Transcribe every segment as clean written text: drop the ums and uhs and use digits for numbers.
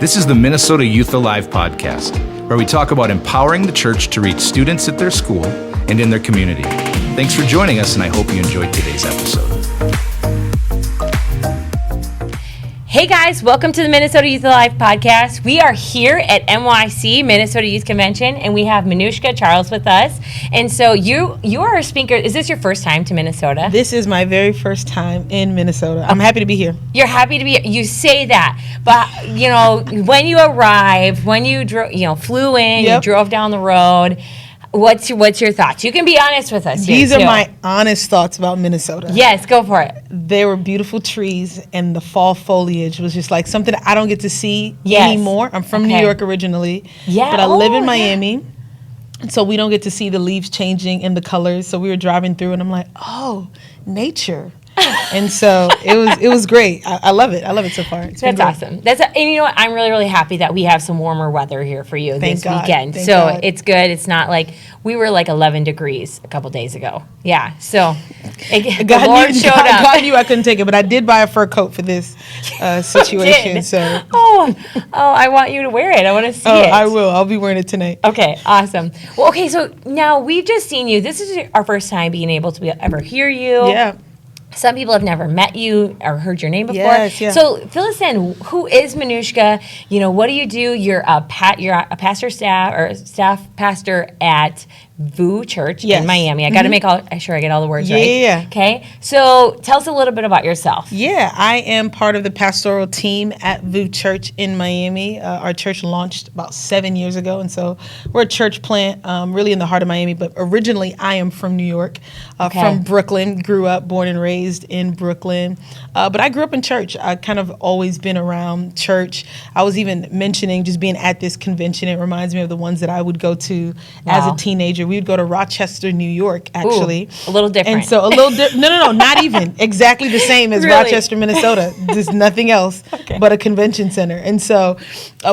This is the Minnesota Youth Alive podcast, where we talk about empowering the church to reach students at their school and in their community. Thanks for joining us, and I hope you enjoyed today's episode. Hey guys, welcome to the Minnesota Youth Alive podcast. We are here at NYC, Minnesota Youth Convention, and we have Manouchka Charles with us. And so you are a speaker. Is this your first time to Minnesota? This is my very first time in Minnesota. I'm happy to be here. You're happy to be here. You say that, but when you arrived, when you flew in, You drove down the road. What's your thoughts? You can be honest with us. These are my honest thoughts about Minnesota. Yes, go for it. There were beautiful trees, and the fall foliage was just like something I don't get to see anymore. I'm from New York originally, but I live in Miami, so we don't get to see the leaves changing and the colors. So we were driving through, and I'm like, oh, nature. And so it was great. I love it. I love it so far. That's awesome. And you know what? I'm really, really happy that we have some warmer weather here for you this weekend. Thank so God. It's good. It's not like we were like 11 degrees a couple days ago. Yeah. So the Lord showed up. God knew I couldn't take it, but I did buy a fur coat for this situation. So I want you to wear it. I want to see it. I will. I'll be wearing it tonight. Okay. Awesome. Well, okay. So now we've just seen you. This is our first time being able to ever hear you. Yeah. Some people have never met you or heard your name before. Yes, yeah. So fill us in. Who is Manouchka? What do you do? You're a staff pastor at VU Church in Miami. I got to make sure I get all the words right. Yeah. Okay. So tell us a little bit about yourself. Yeah, I am part of the pastoral team at VU Church in Miami. Our church launched about 7 years ago, and so we're a church plant really in the heart of Miami. But originally, I am from New York, from Brooklyn. Grew up, born and raised in Brooklyn. But I grew up in church. I kind of always been around church. I was even mentioning just being at this convention. It reminds me of the ones that I would go to as a teenager. We would go to Rochester, New York, actually. Ooh, a little different. And so a little no, not even. Exactly the same as Really? Rochester, Minnesota. There's nothing else but a convention center. And so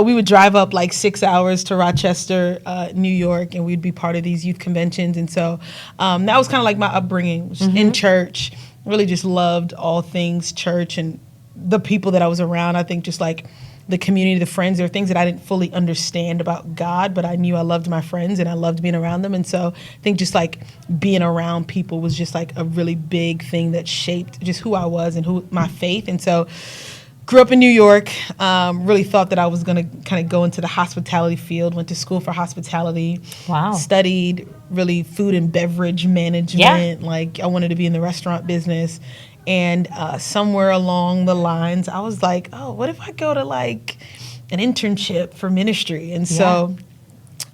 we would drive up like 6 hours to Rochester, New York, and we'd be part of these youth conventions. And so that was kind of like my upbringing in church. Really just loved all things church and the people that I was around. I think just like the community, the friends, there were things that I didn't fully understand about God, but I knew I loved my friends and I loved being around them. And so I think just like being around people was just like a really big thing that shaped just who I was and my faith. And so grew up in New York, really thought that I was going to kind of go into the hospitality field, went to school for hospitality. Wow. Studied really food and beverage management. Like I wanted to be in the restaurant business. And somewhere along the lines, I was like, oh, what if I go to like an internship for ministry? And so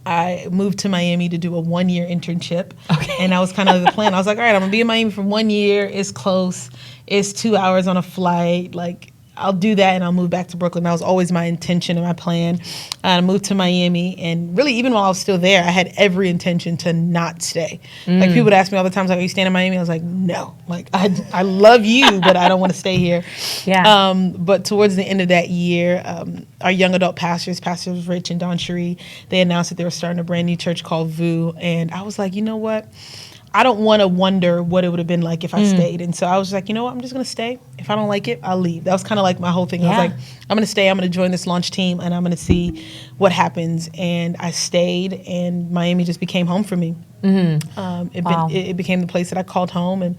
I moved to Miami to do a 1-year internship. Okay. And that was kind of the plan. I was like, all right, I'm going to be in Miami for 1 year. It's close. It's 2 hours on a flight. Like, I'll do that and I'll move back to Brooklyn. That was always my intention and my plan. I moved to Miami, and really even while I was still there, I had every intention to not stay. Like people would ask me all the time, like, are you staying in Miami? I was like, no. Like I love you, but I don't want to stay here. Yeah. But towards the end of that year, our young adult Pastors Rich and Don Cherie, they announced that they were starting a brand new church called VU. And I was like, you know what? I don't want to wonder what it would have been like if I stayed. And so I was like, you know what? I'm just going to stay. If I don't like it, I'll leave. That was kind of like my whole thing. I was like, I'm going to stay. I'm going to join this launch team, and I'm going to see what happens. And I stayed, and Miami just became home for me. It became the place that I called home, and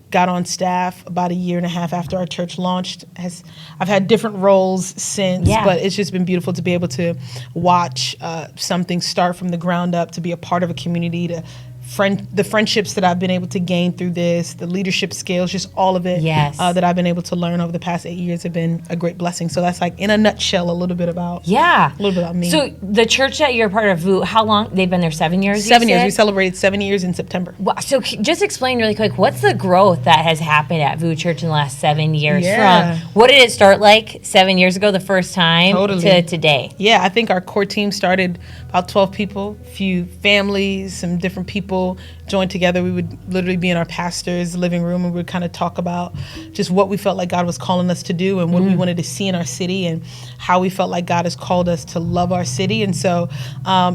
got on staff about 1.5 years after our church launched. I've had different roles since, but it's just been beautiful to be able to watch something start from the ground up, to be a part of a community, the friendships that I've been able to gain through this, the leadership skills, just all of it that I've been able to learn over the past 8 years have been a great blessing. So that's like in a nutshell a little bit about me. So the church that you're part of, VU, how long? They've been there 7 years? 7 years. We celebrated 7 years in September. Wow. So just explain really quick, what's the growth that has happened at VU Church in the last 7 years? From what did it start like 7 years ago the first time to today? Yeah, I think our core team started about 12 people, a few families, some different people joined together. We would literally be in our pastor's living room, and we would kind of talk about just what we felt like God was calling us to do and what we wanted to see in our city and how we felt like God has called us to love our city. And so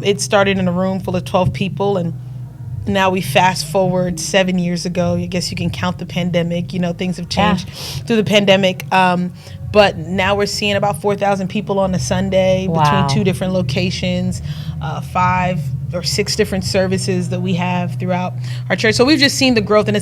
it started in a room full of 12 people, and now we fast forward 7 years ago. I guess you can count the pandemic. Things have changed through the pandemic. But now we're seeing about 4,000 people on a Sunday Wow. between 2 different locations, 5 or 6 different services that we have throughout our church. So we've just seen the growth, and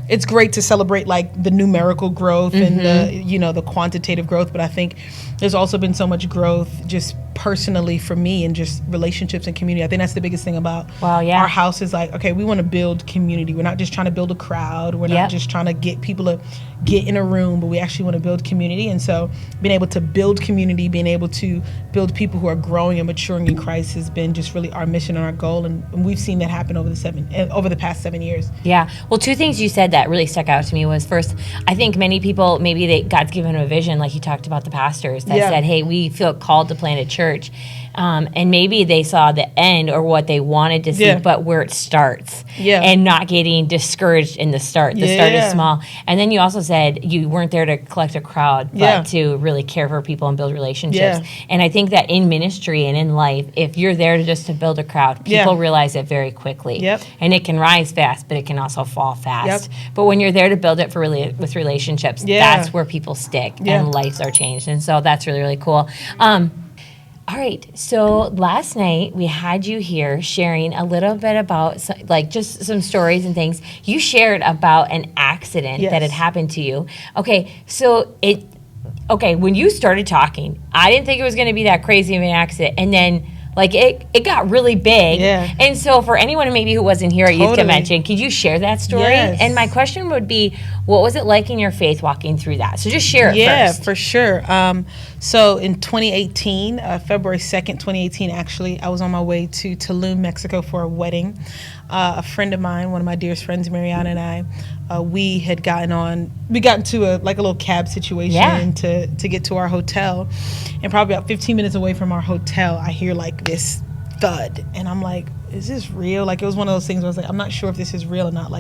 it's great to celebrate like the numerical growth and the quantitative growth. But I think there's also been so much growth just personally for me and just relationships and community. I think that's the biggest thing about our house is like, okay, we want to build community. We're not just trying to build a crowd. We're not just trying to get people to get in a room, but we actually want to build community. And so being able to build community, being able to build people who are growing and maturing in Christ has been just really our mission and our goal. And we've seen that happen over the past 7 years. Yeah. Well, 2 things you said that really stuck out to me was, first, I think many people, God's given them a vision, like you talked about the pastors that said, hey, we feel called to plant a church. And maybe they saw the end or what they wanted to see, but where it starts. And not getting discouraged in the start. The start is small. And then you also said you weren't there to collect a crowd, but to really care for people and build relationships. And I think that in ministry and in life, if you're there to build a crowd, people realize it very quickly. And it can rise fast, but it can also fall fast. But when you're there to build it with relationships, that's where people stick and lives are changed. And so that's really, really cool. All right, so last night we had you here sharing a little bit about just some stories and things. You shared about an accident that had happened to you. Okay, so when you started talking, I didn't think it was going to be that crazy of an accident, and then it got really big. And so for anyone maybe who wasn't here at Youth Convention, could you share that story? And my question would be, what was it like in your faith walking through that? So just share it first. Yeah, for sure. So in 2018, February 2nd, 2018, actually, I was on my way to Tulum, Mexico for a wedding. A friend of mine, one of my dearest friends, Mariana, and I, we got into a little cab situation to get to our hotel. And probably about 15 minutes away from our hotel, I hear this thud. And I'm like, is this real? It was one of those things where I was like, I'm not sure if this is real or not.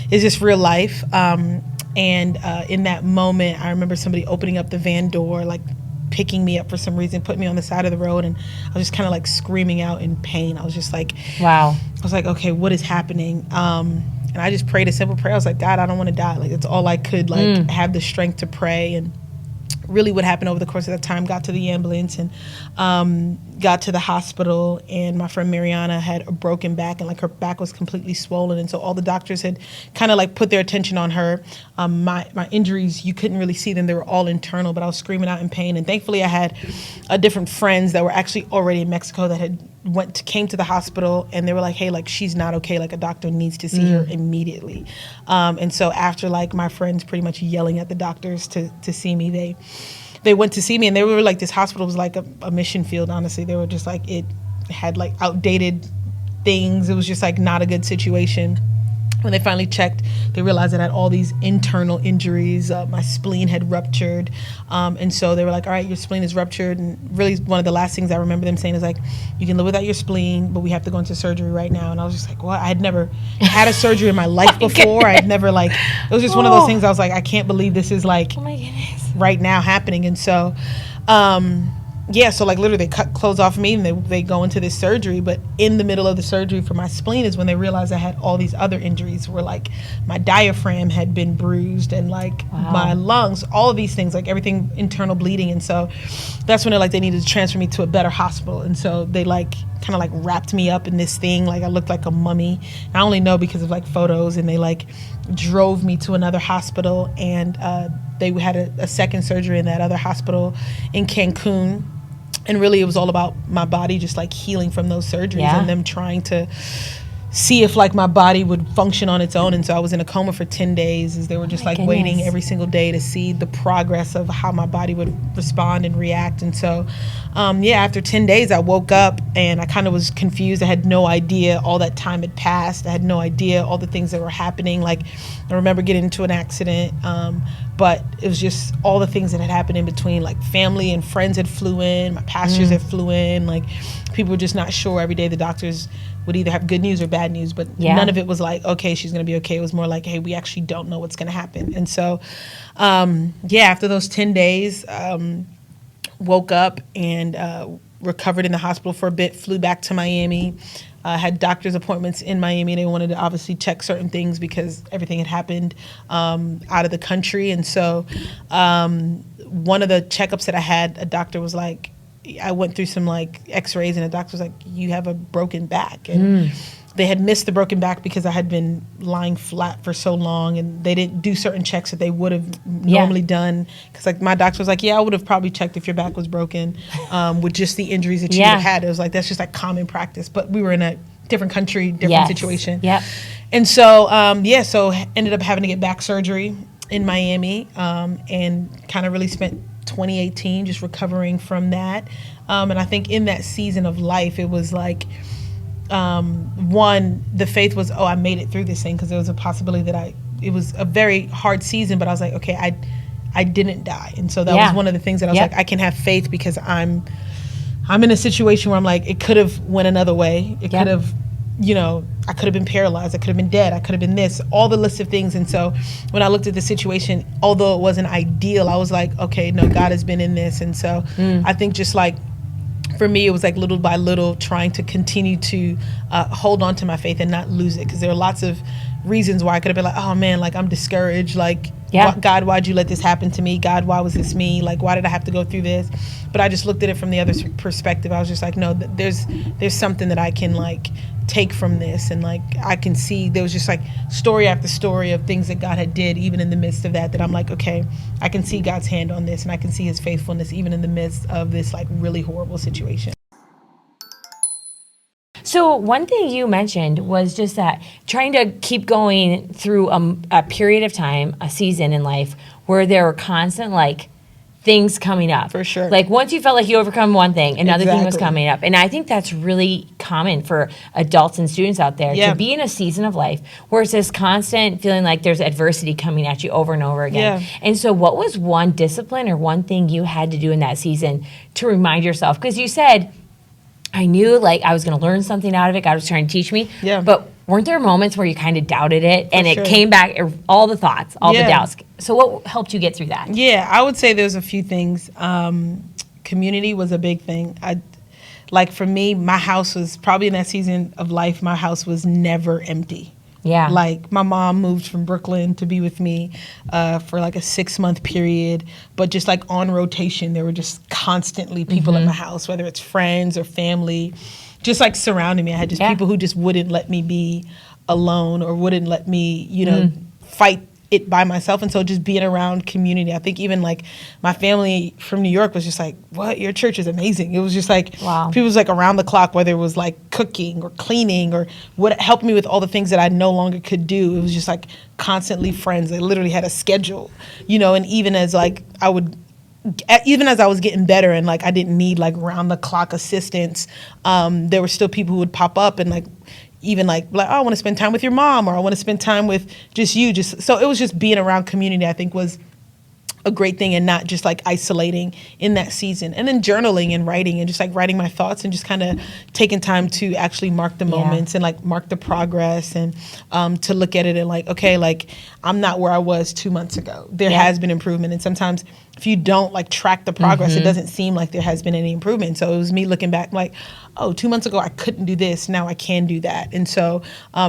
Is this real life? And in that moment, I remember somebody opening up the van door, picking me up for some reason, put me on the side of the road, and I was just kind of screaming out in pain. I was just like, wow. I was like, okay, what is happening? And I just prayed a simple prayer. I was like, God, I don't want to die. It's all I could have the strength to pray. And really what happened over the course of that time, got to the ambulance and got to the hospital, and my friend Mariana had a broken back, and her back was completely swollen, and so all the doctors had kind of put their attention on her. My injuries, you couldn't really see them, they were all internal, but I was screaming out in pain. And thankfully I had different friends that were actually already in Mexico that had came to the hospital, and they were like, hey, she's not okay, a doctor needs to see her immediately. And so after my friends pretty much yelling at the doctors to see me, they went to see me, and they were this hospital was a mission field, honestly. They were just it had outdated things. It was just not a good situation. When they finally checked, they realized that I had all these internal injuries. My spleen had ruptured. And so they were like, all right, your spleen is ruptured. And really one of the last things I remember them saying is you can live without your spleen, but we have to go into surgery right now. And I was just like, what? I had never had a surgery in my life before. I'd never it was just one of those things I was like, I can't believe this is oh my goodness, right now happening. And so, so literally they cut clothes off me, and they go into this surgery. But in the middle of the surgery for my spleen is when they realized I had all these other injuries where my diaphragm had been bruised, and my lungs, all of these things, everything internal bleeding. And so that's when they needed to transfer me to a better hospital. And so they kind of wrapped me up in this thing. I looked like a mummy. And I only know because of photos, and they drove me to another hospital, and they had a second surgery in that other hospital in Cancun. And really, it was all about my body just healing from those surgeries, and them trying to see if my body would function on its own. And so I was in a coma for 10 days as they were just waiting every single day to see the progress of how my body would respond and react. And so after 10 days I woke up, and I kind of was confused. I had no idea all that time had passed. I had no idea all the things that were happening. I remember getting into an accident, but it was just all the things that had happened in between. Family and friends had flew in, my pastors had flew in, people were just not sure. Every day the doctors would either have good news or bad news, but none of it was okay, she's going to be okay. It was more hey, we actually don't know what's going to happen. And so, after those 10 days, woke up and recovered in the hospital for a bit, flew back to Miami, had doctor's appointments in Miami. They wanted to obviously check certain things because everything had happened out of the country. And so one of the checkups that I had, a doctor was like, I went through some like x-rays and the doctor was like, you have a broken back. And they had missed the broken back because I had been lying flat for so long, and they didn't do certain checks that they would have normally done. Because like my doctor was like, yeah, I would have probably checked if your back was broken with just the injuries that you have had. It was like, that's just like common practice. But we were in a different country, different situation. Yep. And so, so ended up having to get back surgery in Miami and kind of really spent 2018 just recovering from that. And I think in that season of life, it was like, one, the faith was, I made it through this thing, because there was a possibility that it was a very hard season, but I was like, okay, I didn't die. And so that was one of the things that I was like, I can have faith because I'm in a situation where I'm like, it could have went another way. It could have, I could have been paralyzed. I could have been dead. I could have been this, all the list of things. And so when I looked at the situation, although it wasn't ideal, I was like, okay, no, God has been in this. And so I think just like, for me, it was like little by little trying to continue to hold on to my faith and not lose it. Because there are lots of reasons why I could have been like, oh man, like I'm discouraged. Like, God, why'd you let this happen to me? God, why was this me? Like, why did I have to go through this? But I just looked at it from the other perspective. I was just like, no, there's something that I can like take from this. And like, I can see there was just like story after story of things that God had did, even in the midst of that I'm like, okay, I can see God's hand on this, and I can see his faithfulness even in the midst of this like really horrible situation. So one thing you mentioned was just that trying to keep going through a period of time, a season in life where there were constant like things coming up. For sure. Like once you felt like you overcome one thing, another thing was coming up. And I think that's really common for adults and students out there to be in a season of life where it's this constant feeling like there's adversity coming at you over and over again. And so what was one discipline or one thing you had to do in that season to remind yourself? Because you said, I knew like I was going to learn something out of it. God was trying to teach me. But weren't there moments where you kind of doubted it and it came back, all the thoughts, all the doubts? So what helped you get through that? Yeah, I would say there's a few things. Community was a big thing. Like for me, my house was probably in that season of life, my house was never empty. Like my mom moved from Brooklyn to be with me for like a 6-month period, but just like on rotation, there were just constantly people in my house, whether it's friends or family, just like surrounding me. I had just people who just wouldn't let me be alone or wouldn't let me, fight it by myself. And so just being around community, I think even like my family from New York was just like, what, your church is amazing. It was just like, people was like around the clock, whether it was like cooking or cleaning or what helped me with all the things that I no longer could do. It was just like constantly friends. They literally had a schedule, and even as like even as I was getting better and like I didn't need like round the clock assistance, there were still people who would pop up and like, even like, oh, I want to spend time with your mom, or I want to spend time with just you. So it was just being around community, I think, was a great thing, and not just like isolating in that season. And then journaling and writing, and just like writing my thoughts, and just kind of taking time to actually mark the moments and like mark the progress, and to look at it and like, okay, like I'm not where I was 2 months ago. There has been improvement. And sometimes if you don't like track the progress, it doesn't seem like there has been any improvement. So it was me looking back like, oh, 2 months ago I couldn't do this. Now I can do that. And so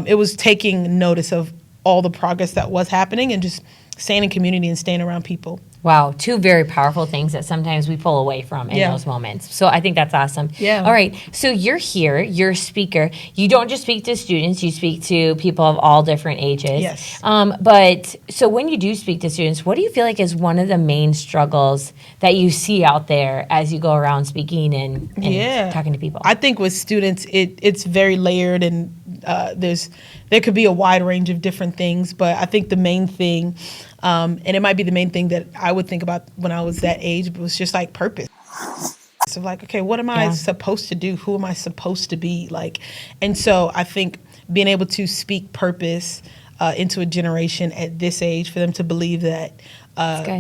it was taking notice of all the progress that was happening, and just staying in community and staying around people. Wow, two very powerful things that sometimes we pull away from in those moments. So I think that's awesome. All right, so you're here, you're a speaker. You don't just speak to students, you speak to people of all different ages. But so when you do speak to students, what do you feel like is one of the main struggles that you see out there as you go around speaking and talking to people? I think with students, it's very layered, and there could be a wide range of different things, but I think the main thing, and it might be the main thing that I would think about when I was that age, but was just like purpose. So like, okay, what am I supposed to do? Who am I supposed to be? Like, and so I think being able to speak purpose into a generation at this age, for them to believe that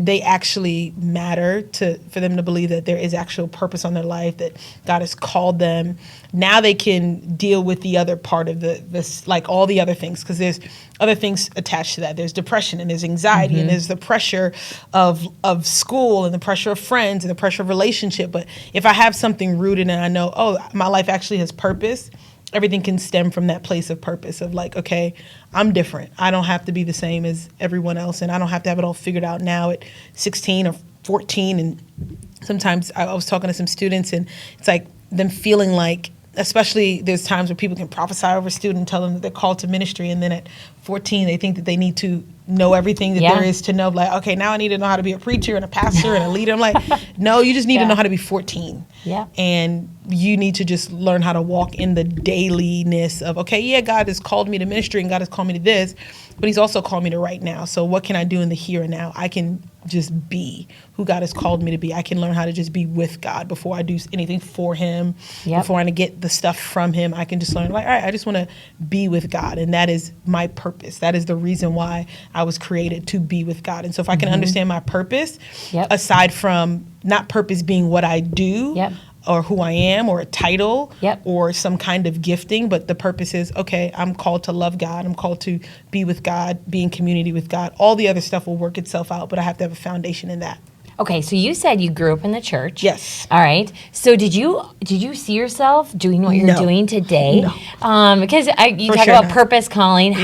they actually matter, for them to believe that there is actual purpose on their life, that God has called them. Now they can deal with the other part of this, like all the other things, because there's other things attached to that. There's depression, and there's anxiety, and there's the pressure of school, and the pressure of friends, and the pressure of relationship. But if I have something rooted and I know, oh, my life actually has purpose, everything can stem from that place of purpose of like, okay, I'm different. I don't have to be the same as everyone else, and I don't have to have it all figured out now at 16 or 14. And sometimes I was talking to some students, and it's like them feeling like, especially there's times where people can prophesy over a student and tell them that they're called to ministry, and then at 14 they think that they need to know everything that there is to know. Like, okay, now I need to know how to be a preacher and a pastor and a leader. I'm like, no, you just need to know how to be 14. Yeah. And you need to just learn how to walk in the dailiness of, okay, yeah, God has called me to ministry and God has called me to this, but he's also called me to right now. So what can I do in the here and now? I can just be who God has called me to be. I can learn how to just be with God before I do anything for him, before I get the stuff from him. I can just learn, like, all right, I just want to be with God. And that is my purpose. That is the reason why I was created, to be with God. And so if I can understand my purpose, aside from not purpose being what I do, or who I am, or a title, or some kind of gifting, but the purpose is, okay, I'm called to love God. I'm called to be with God, be in community with God. All the other stuff will work itself out, but I have to have a foundation in that. Okay, so you said you grew up in the church. Yes. All right. So did you see yourself doing what you're doing today? No. Because you talk about purpose, calling.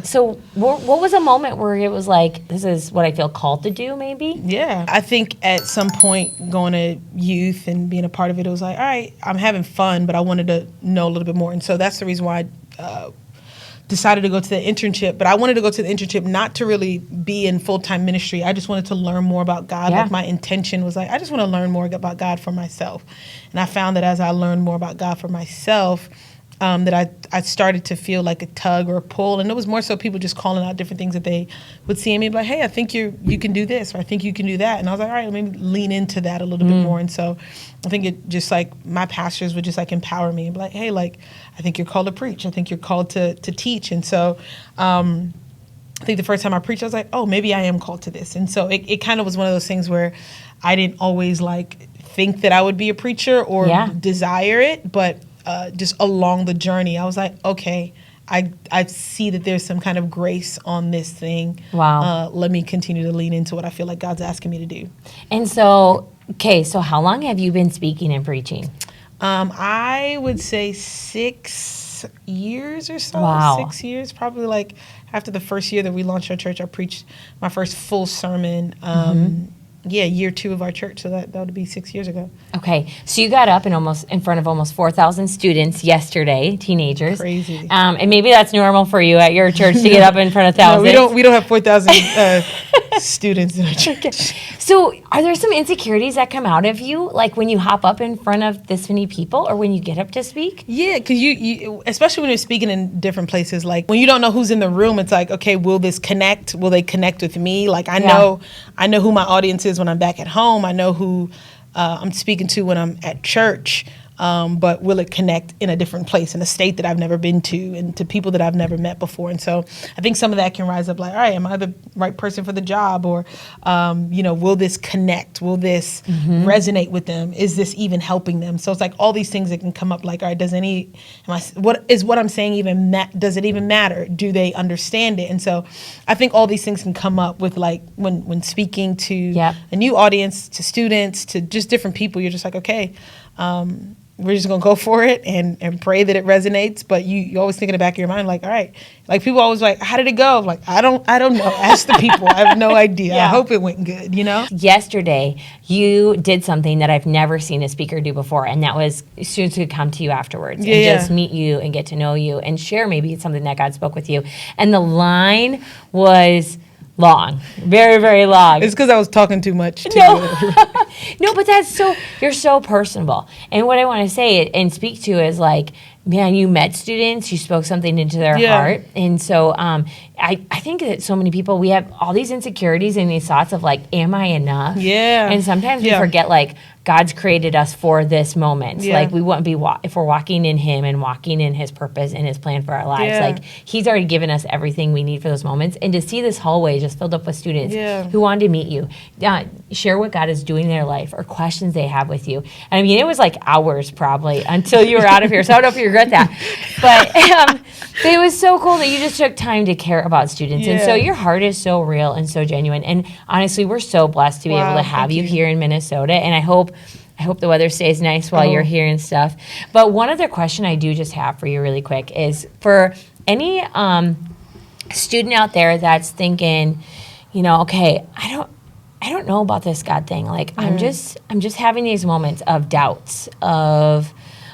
So what was a moment where it was like, this is what I feel called to do, maybe? Yeah. I think at some point going to youth and being a part of it, it was like, all right, I'm having fun, but I wanted to know a little bit more. And so that's the reason why I decided to go to the internship. But I wanted to go to the internship not to really be in full-time ministry. I just wanted to learn more about God. Like, my intention was like, I just want to learn more about God for myself. And I found that as I learned more about God for myself, that I started to feel like a tug or a pull. And it was more so people just calling out different things that they would see in me, like, hey, I think you can do this, or I think you can do that. And I was like, all right, let me lean into that a little bit more. And so I think it just like my pastors would just like empower me and be like, hey, like, I think you're called to preach. I think you're called to teach. And so I think the first time I preached, I was like, oh, maybe I am called to this. And so it kind of was one of those things where I didn't always like think that I would be a preacher or desire it, but just along the journey, I was like, okay, I see that there's some kind of grace on this thing. Wow. Let me continue to lean into what I feel like God's asking me to do. And so, okay, so how long have you been speaking and preaching? I would say 6 years or so. Wow. 6 years, probably like after the first year that we launched our church, I preached my first full sermon. Year 2 of our church, so that would be 6 years ago. Okay, so you got up in front of almost 4,000 students yesterday, teenagers. Crazy. And maybe that's normal for you at your church to get up in front of thousands. No, we don't have 4,000 students in our church. So are there some insecurities that come out of you, like when you hop up in front of this many people or when you get up to speak? Yeah, because you especially when you're speaking in different places, like when you don't know who's in the room, it's like, okay, will this connect? Will they connect with me? Like I know who my audience is when I'm back at home. I know who I'm speaking to when I'm at church. But will it connect in a different place, in a state that I've never been to, and to people that I've never met before? And so I think some of that can rise up like, all right, am I the right person for the job? Or, will this connect? Will this resonate with them? Is this even helping them? So it's like all these things that can come up like, all right, what I'm saying even, does it even matter? Do they understand it? And so I think all these things can come up with like when speaking to a new audience, to students, to just different people, you're just like, okay, we're just going to go for it and pray that it resonates. But you always think in the back of your mind, like, all right, like people always like, how did it go? Like, I don't know. Ask the people. I have no idea. I hope it went good, Yesterday, you did something that I've never seen a speaker do before, and that was students would come to you afterwards and just meet you and get to know you and share maybe something that God spoke with you. And the line was long, very, very long. It's because I was talking too much. No, but you're so personable. And what I want to say and speak to is like, man, you met students, you spoke something into their heart. And so I think that so many people, we have all these insecurities and these thoughts of like, am I enough? Yeah. And sometimes we forget like, God's created us for this moment. Yeah. Like we wouldn't be, if we're walking in him and walking in his purpose and his plan for our lives, like he's already given us everything we need for those moments. And to see this hallway just filled up with students who wanted to meet you, share what God is doing in their life or questions they have with you. And I mean, it was like hours probably until you were out of here. So I don't know if you regret that. But it was so cool that you just took time to care about students. And so your heart is so real and so genuine. And honestly, we're so blessed to be able to have you here in Minnesota. And I hope I hope the weather stays nice while you're here and stuff. But one other question I do just have for you really quick is for any student out there that's thinking, okay, I don't know about this God thing. Like I'm just having these moments of doubts of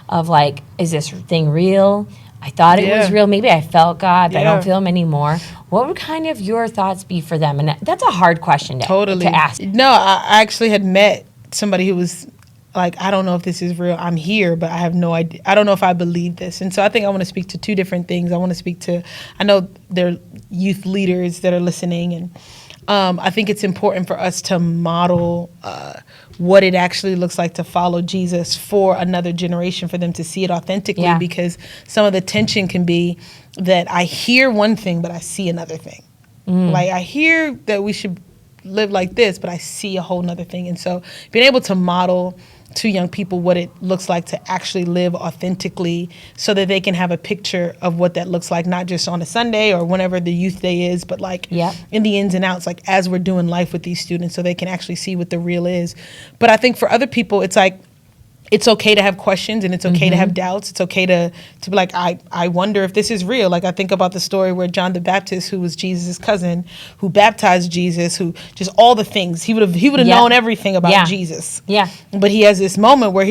like, is this thing real? I thought it was real. Maybe I felt God, but I don't feel him anymore. What would kind of your thoughts be for them? And that's a hard question to ask. No, I actually had met somebody who was like, I don't know if this is real. I'm here, but I have no idea. I don't know if I believe this. And so I think I want to speak to two different things. I know there are youth leaders that are listening, and I think it's important for us to model what it actually looks like to follow Jesus for another generation, for them to see it authentically, because some of the tension can be that I hear one thing, but I see another thing. Like I hear that we should live like this, but I see a whole nother thing. And so being able to model to young people what it looks like to actually live authentically so that they can have a picture of what that looks like, not just on a Sunday or whenever the youth day is, but like in the ins and outs, like as we're doing life with these students so they can actually see what the real is. But I think for other people, it's like, it's okay to have questions and it's okay to have doubts. It's okay to be like, I wonder if this is real. Like I think about the story where John the Baptist, who was Jesus' cousin, who baptized Jesus, who just all the things, he would have known everything about Jesus. Yeah. But he has this moment where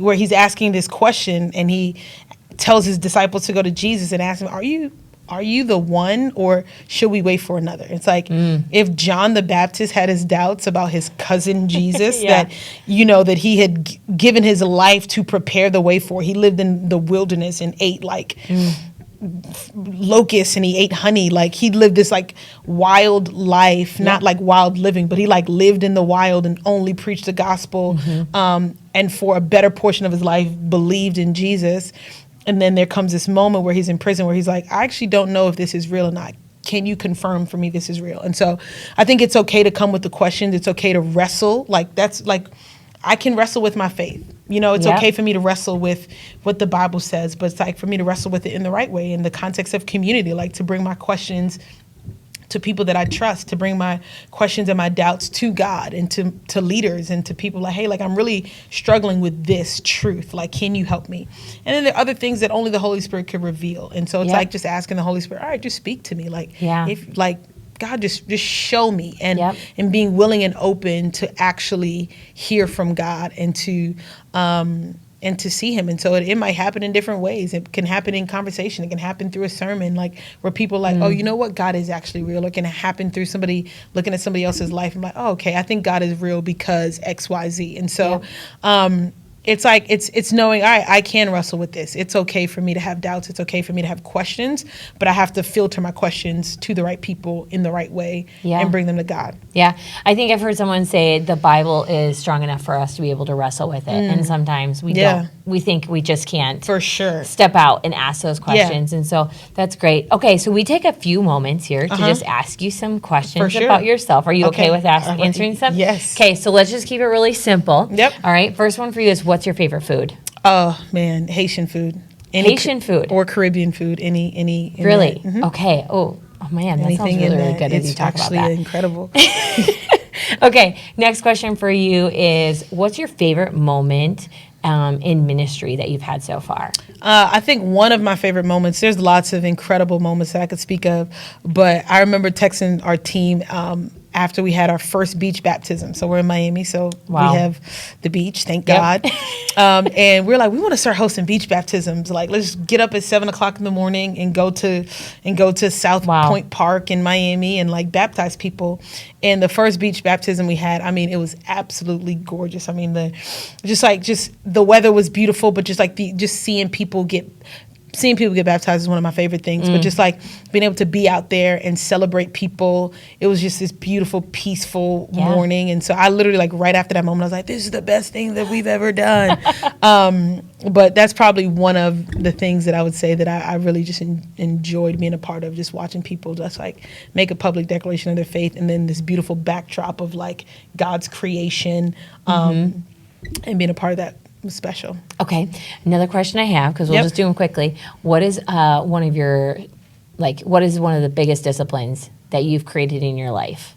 where he's asking this question and he tells his disciples to go to Jesus and ask him, are you the one, or should we wait for another? It's like if John the Baptist had his doubts about his cousin Jesus, that he had given his life to prepare the way for. He lived in the wilderness and ate like locusts and he ate honey. Like he lived this like wild life, not like wild living, but he like lived in the wild and only preached the gospel. And for a better portion of his life believed in Jesus. And then there comes this moment where he's in prison where he's like, I actually don't know if this is real or not. Can you confirm for me this is real? And so I think it's okay to come with the questions. It's okay to wrestle. Like that's like, I can wrestle with my faith. It's okay for me to wrestle with what the Bible says, but it's like for me to wrestle with it in the right way, in the context of community, like to bring my questions to people that I trust, to bring my questions and my doubts to God and to leaders and to people like, hey, like I'm really struggling with this truth. Like, can you help me? And then there are other things that only the Holy Spirit could reveal. And so it's like just asking the Holy Spirit, all right, just speak to me. Like, if like God, just show me, and being willing and open to actually hear from God and to see him. And so it might happen in different ways. It can happen in conversation. It can happen through a sermon, like where people are like, oh, you know what? God is actually real. It can happen through somebody looking at somebody else's life and like, oh, okay, I think God is real because X, Y, Z. And so it's like, it's knowing, all right, I can wrestle with this. It's okay for me to have doubts. It's okay for me to have questions, but I have to filter my questions to the right people in the right way and bring them to God. Yeah. I think I've heard someone say the Bible is strong enough for us to be able to wrestle with it. And sometimes we don't. We think we just can't for sure step out and ask those questions. And so that's great. Okay. So we take a few moments here to just ask you some questions about yourself. Are you okay with answering some? Yes. Okay. So let's just keep it really simple. Yep. All right. First one for you is, what's your favorite food? Oh man, Haitian food. Haitian food or Caribbean food. Any really? Okay. Oh man, that sounds really good as you talk about that. It's actually incredible. Okay. Next question for you is, what's your favorite moment in ministry that you've had so far? I think one of my favorite moments, there's lots of incredible moments that I could speak of, but I remember texting our team after we had our first beach baptism. So we're in Miami, so we have the beach, thank God. And we're like, we want to start hosting beach baptisms. Like, let's get up at 7:00 in the morning and go to South Point Park in Miami and like baptize people. And the first beach baptism we had, I mean, it was absolutely gorgeous. I mean, just the weather was beautiful, but just like seeing people get baptized is one of my favorite things. But just like being able to be out there and celebrate people, it was just this beautiful, peaceful morning. And so I literally, like right after that moment, I was like, this is the best thing that we've ever done. But that's probably one of the things that I would say that I really just enjoyed being a part of, just watching people just like make a public declaration of their faith, and then this beautiful backdrop of like God's creation, and being a part of that was special. Okay. Another question I have, because we'll just do them quickly. What is one of the biggest disciplines that you've created in your life?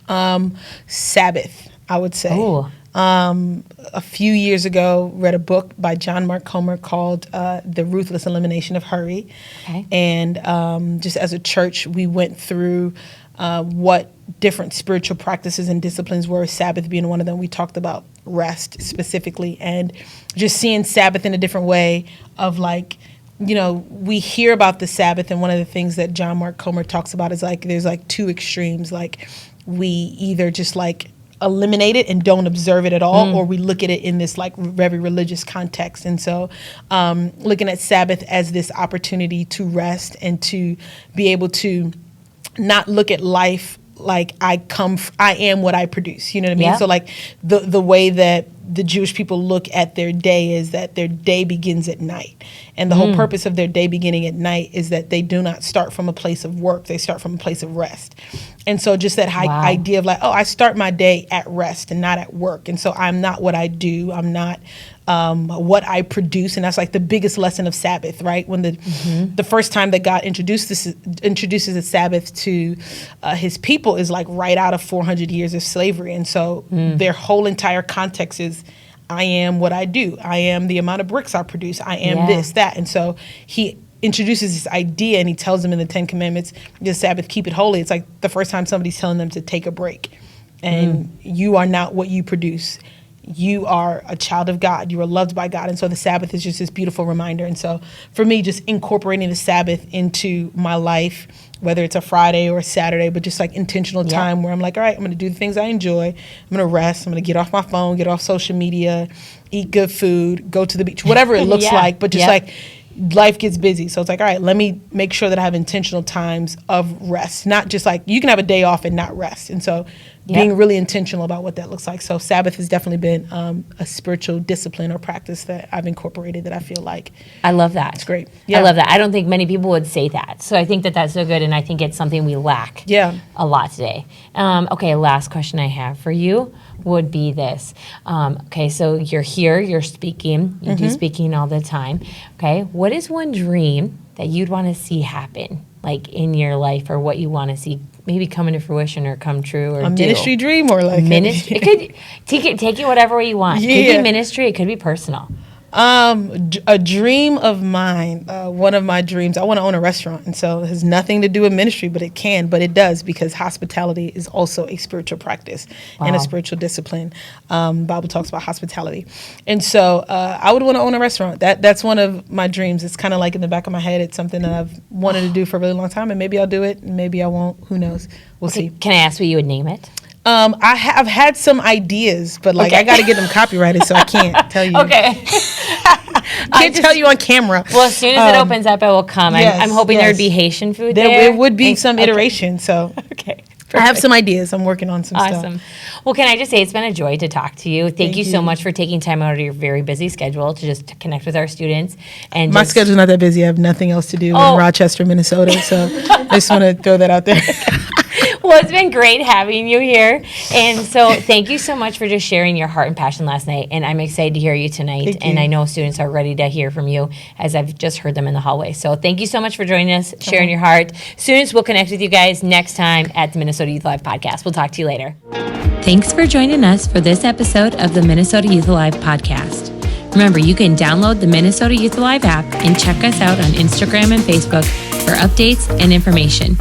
Sabbath, I would say. Oh. a few years ago, read a book by John Mark Comer called The Ruthless Elimination of Hurry. Okay. And just as a church, we went through what different spiritual practices and disciplines were, Sabbath being one of them. We talked about rest specifically, and just seeing Sabbath in a different way of like, we hear about the Sabbath, and one of the things that John Mark Comer talks about is like there's like two extremes. Like we either just like eliminate it and don't observe it at all, or we look at it in this like very religious context. And so looking at Sabbath as this opportunity to rest and to be able to not look at life like I am what I produce. You know what I mean? Yeah. So like the way that the Jewish people look at their day is that their day begins at night. And the whole purpose of their day beginning at night is that they do not start from a place of work. They start from a place of rest. And so just that idea of like, I start my day at rest and not at work. And so I'm not what I do. I'm not what I produce. And that's like the biggest lesson of Sabbath, right? When the first time that God introduces the Sabbath to his people is like right out of 400 years of slavery. And so their whole entire context is, I am what I do. I am the amount of bricks I produce. I am this, that. And so he introduces this idea, and he tells them in the 10 Commandments, the Sabbath, keep it holy. It's like the first time somebody's telling them to take a break. And you are not what you produce. You are a child of God. You are loved by God. And so the Sabbath is just this beautiful reminder. And so for me, just incorporating the Sabbath into my life, whether it's a Friday or a Saturday, but just like intentional time where I'm like, all right, I'm going to do the things I enjoy. I'm going to rest. I'm going to get off my phone, get off social media, eat good food, go to the beach, whatever it looks like. But just like life gets busy. So it's like, all right, let me make sure that I have intentional times of rest. Not just like, you can have a day off and not rest. And so being really intentional about what that looks like. So Sabbath has definitely been a spiritual discipline or practice that I've incorporated that I feel like. I love that. It's great. I love that. I don't think many people would say that. So I think that that's so good, and I think it's something we lack a lot today. Okay, last question I have for you would be this. Okay, so you're here, you're speaking, you do speaking all the time. Okay, what is one dream that you'd want to see happen, like in your life, or what you want to see maybe come into fruition or come true or a ministry dream or like ministry? It could take it whatever way you want. It could be ministry, it could be personal. A dream of mine, one of my dreams, I want to own a restaurant. And so it has nothing to do with ministry, but it does, because hospitality is also a spiritual practice and a spiritual discipline. Bible talks about hospitality. And so I would want to own a restaurant. That's one of my dreams. It's kind of like in the back of my head. It's something that I've wanted to do for a really long time, and maybe I'll do it, and maybe I won't. Who knows? We'll see. Can I ask what you would name it? I have had some ideas, but like I got to get them copyrighted, so I can't tell you. Okay. Can't tell you on camera. Well, as soon as it opens up, I will come. Yes, I'm hoping there would be Haitian food there. There would be some iteration, so. Okay. I have some ideas. I'm working on some stuff. Awesome. Well, can I just say it's been a joy to talk to you. Thank you so much for taking time out of your very busy schedule to just connect with our students. And my schedule's not that busy. I have nothing else to do in Rochester, Minnesota, so I just want to throw that out there. Well, it's been great having you here. And so thank you so much for just sharing your heart and passion last night. And I'm excited to hear you tonight. Thank you. And I know students are ready to hear from you, as I've just heard them in the hallway. So thank you so much for joining us, sharing your heart. Students, we'll connect with you guys next time at the Minnesota Youth Alive podcast. We'll talk to you later. Thanks for joining us for this episode of the Minnesota Youth Alive podcast. Remember, you can download the Minnesota Youth Alive app and check us out on Instagram and Facebook for updates and information.